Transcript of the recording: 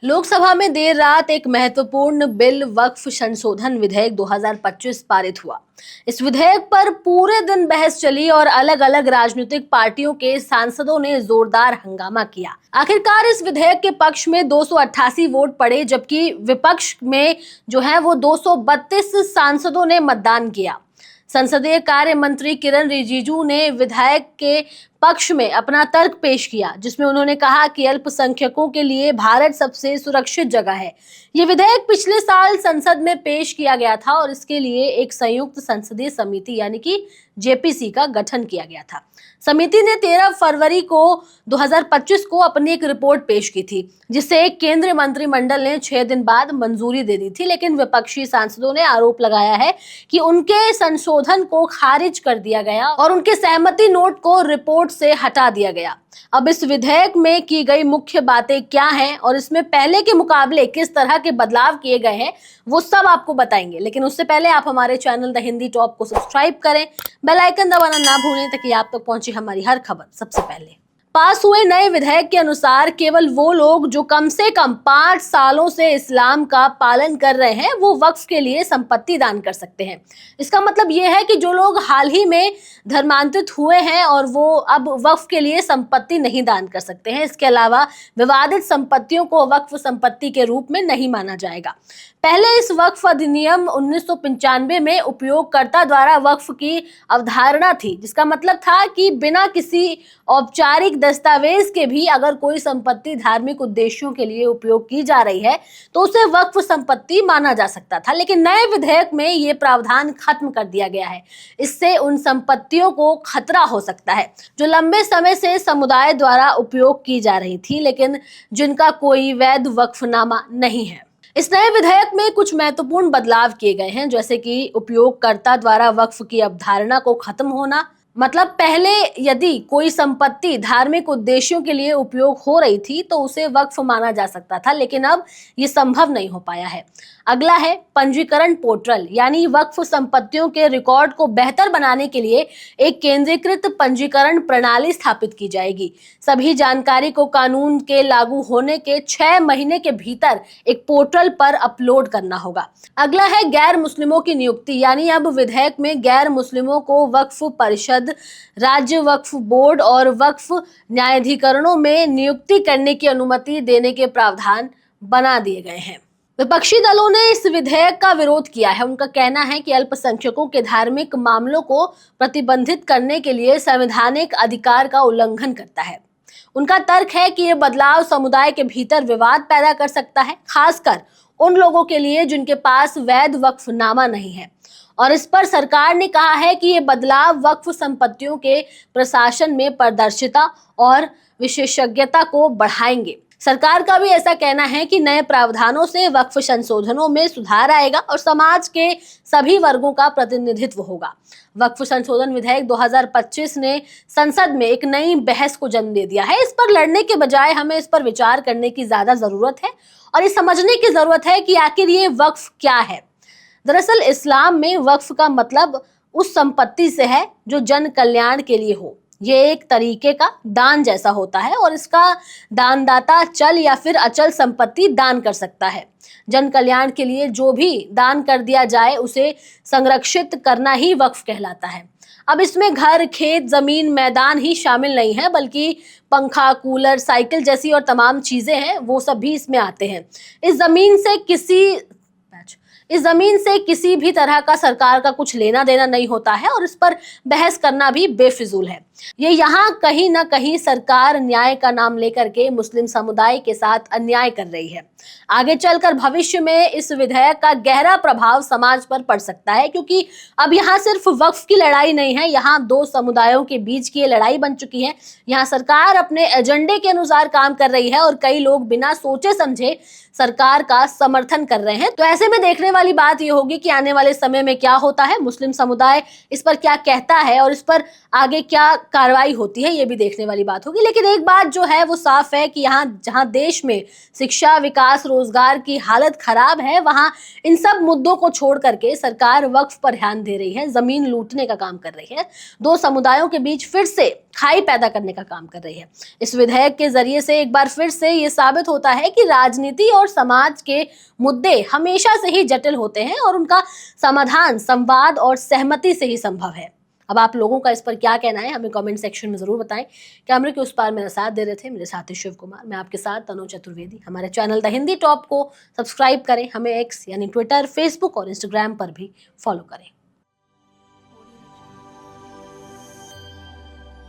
लोकसभा में देर रात एक महत्वपूर्ण बिल वक्फ संशोधन विधेयक 2025 पारित हुआ। इस विधेयक पर पूरे दिन बहस चली और अलग अलग राजनीतिक पार्टियों के सांसदों ने जोरदार हंगामा किया। आखिरकार इस विधेयक के पक्ष में 288 वोट पड़े, जबकि विपक्ष में जो है वो 232 सांसदों ने मतदान किया। संसदीय कार्य मंत्री किरण रिजिजू ने विधेयक के पक्ष में अपना तर्क पेश किया, जिसमें उन्होंने कहा कि अल्पसंख्यकों के लिए भारत सबसे सुरक्षित जगह है। ये विधेयक पिछले साल संसद में पेश किया गया था और इसके लिए एक संयुक्त संसदीय समिति यानी कि जेपीसी का गठन किया गया था। समिति ने 13 फरवरी को 2025 को अपनी एक रिपोर्ट पेश की थी, जिसे केंद्रीय मंत्रिमंडल ने 6 दिन बाद मंजूरी दे दी थी। लेकिन विपक्षी सांसदों ने आरोप लगाया है कि उनके संशोधन को खारिज कर दिया गया और उनके सहमति नोट को रिपोर्ट से हटा दिया गया। अब इस विधेयक में की गई मुख्य बातें क्या हैं और इसमें पहले के मुकाबले किस तरह के बदलाव किए गए हैं, वो सब आपको बताएंगे। लेकिन उससे पहले आप हमारे चैनल द हिंदी टॉप को सब्सक्राइब करें, बेल आइकन दबाना ना भूलें ताकि आप तक पहुंचे हमारी हर खबर सबसे पहले। पास हुए नए विधेयक के अनुसार केवल वो लोग जो कम से कम 5 सालों से इस्लाम का पालन कर रहे हैं वो वक्फ के लिए संपत्ति दान कर सकते हैं। इसका मतलब ये है कि जो लोग हाल ही में धर्मांतरित हुए हैं और वो अब वक्फ के लिए संपत्ति नहीं दान कर सकते हैं। इसके अलावा विवादित संपत्तियों को वक्फ संपत्ति के रूप में नहीं माना जाएगा। पहले इस वक्फ अधिनियम 1995 में उपयोगकर्ता द्वारा वक्फ की अवधारणा थी, जिसका मतलब था कि बिना किसी औपचारिक दस्तावेज के भी अगर कोई संपत्ति धार्मिक उद्देश्यों के लिए उपयोग की जा रही है तो उसे वक्फ संपत्ति माना जा सकता था। लेकिन नए विधेयक में ये प्रावधान खत्म कर दिया गया है। इससे उन संपत्तियों को खतरा हो सकता है जो लंबे समय से समुदाय द्वारा उपयोग की जा रही थी, लेकिन जिनका कोई वैध वक्फनामा नहीं है। इस नए विधेयक में कुछ महत्वपूर्ण बदलाव किए गए हैं, जैसे कि उपयोगकर्ता द्वारा वक्फ की अवधारणा को खत्म होना। मतलब पहले यदि कोई संपत्ति धार्मिक उद्देश्यों के लिए उपयोग हो रही थी तो उसे वक्फ माना जा सकता था, लेकिन अब ये संभव नहीं हो पाया है। अगला है पंजीकरण पोर्टल, यानी वक्फ संपत्तियों के रिकॉर्ड को बेहतर बनाने के लिए एक केंद्रीकृत पंजीकरण प्रणाली स्थापित की जाएगी। सभी जानकारी को कानून के लागू होने के 6 महीने के भीतर एक पोर्टल पर अपलोड करना होगा। अगला है गैर मुस्लिमों की नियुक्ति, यानी अब विधेयक में गैर मुस्लिमों को वक्फ परिषद, राज्य वक्फ बोर्ड और वक्फ न्यायाधिकरणों में नियुक्ति करने की अनुमति देने के प्रावधान बना दिए गए हैं। विपक्षी दलों ने इस विधेयक का विरोध किया है। उनका कहना है कि अल्पसंख्यकों के धार्मिक मामलों को प्रतिबंधित करने के लिए संवैधानिक अधिकार का उल्लंघन करता है। उनका तर्क है कि यह बदलाव समुदाय के भीतर विवाद पैदा कर सकता है, खासकर उन लोगों के लिए जिनके पास वैध वक्फनामा नहीं है। और इस पर सरकार ने कहा है कि ये बदलाव वक्फ संपत्तियों के प्रशासन में पारदर्शिता और विशेषज्ञता को बढ़ाएंगे। सरकार का भी ऐसा कहना है कि नए प्रावधानों से वक्फ संशोधनों में सुधार आएगा और समाज के सभी वर्गों का प्रतिनिधित्व होगा। वक्फ संशोधन विधेयक 2025 ने संसद में एक नई बहस को जन्म दे दिया है। इस पर लड़ने के बजाय हमें इस पर विचार करने की ज्यादा जरूरत है और ये समझने की जरूरत है कि आखिर ये वक्फ क्या है। दरअसल इस्लाम में वक्फ का मतलब उस संपत्ति से है जो जन कल्याण के लिए हो। ये एक तरीके का दान जैसा होता है और इसका दानदाता चल या फिर अचल संपत्ति दान कर सकता है। जन कल्याण के लिए जो भी दान कर दिया जाए उसे संरक्षित करना ही वक्फ कहलाता है। अब इसमें घर, खेत, जमीन, मैदान ही शामिल नहीं है, बल्कि पंखा, कूलर, साइकिल जैसी और तमाम चीजें हैं वो सब भी इसमें आते हैं। इस जमीन से किसी भी तरह का सरकार का कुछ लेना देना नहीं होता है और इस पर बहस करना भी बेफिजूल है। ये यहाँ कहीं ना कहीं सरकार न्याय का नाम लेकर के मुस्लिम समुदाय के साथ अन्याय कर रही है। आगे चलकर भविष्य में इस विधेयक का गहरा प्रभाव समाज पर पड़ सकता है, क्योंकि अब यहाँ सिर्फ वक्फ की लड़ाई नहीं है, यहाँ 2 समुदायों के बीच की ये लड़ाई बन चुकी है। यहाँ सरकार अपने एजेंडे के अनुसार काम कर रही है और कई लोग बिना सोचे समझे सरकार का समर्थन कर रहे हैं। तो ऐसे ऐसे में देखने वाली बात यह होगी कि आने वाले समय में क्या होता है, मुस्लिम समुदाय इस पर क्या कहता है और इस पर आगे क्या कार्रवाई होती है, ये भी देखने वाली बात होगी। लेकिन एक बात जो है वो साफ है कि यहाँ जहां देश में शिक्षा, विकास, रोजगार की हालत खराब है, वहां इन सब मुद्दों को छोड़ करके सरकार वक्फ पर ध्यान दे रही है, जमीन लूटने का काम कर रही है, दो समुदायों के बीच फिर से खाई पैदा करने का काम कर रही है। इस विधेयक के जरिए से एक बार फिर से ये साबित होता है कि राजनीति और समाज के मुद्दे हमेशा से ही जटिल होते हैं और उनका समाधान संवाद और सहमति से ही संभव है। अब आप लोगों का इस पर क्या कहना है, हमें कमेंट सेक्शन में जरूर बताएं। कैमरे के उस पार मेरा साथ दे रहे थे मेरे साथी शिव कुमार, मैं आपके साथ तनु चतुर्वेदी। हमारे चैनल द हिंदी टॉप को सब्सक्राइब करें, हमें एक्स यानी ट्विटर, फेसबुक और इंस्टाग्राम पर भी फॉलो करें।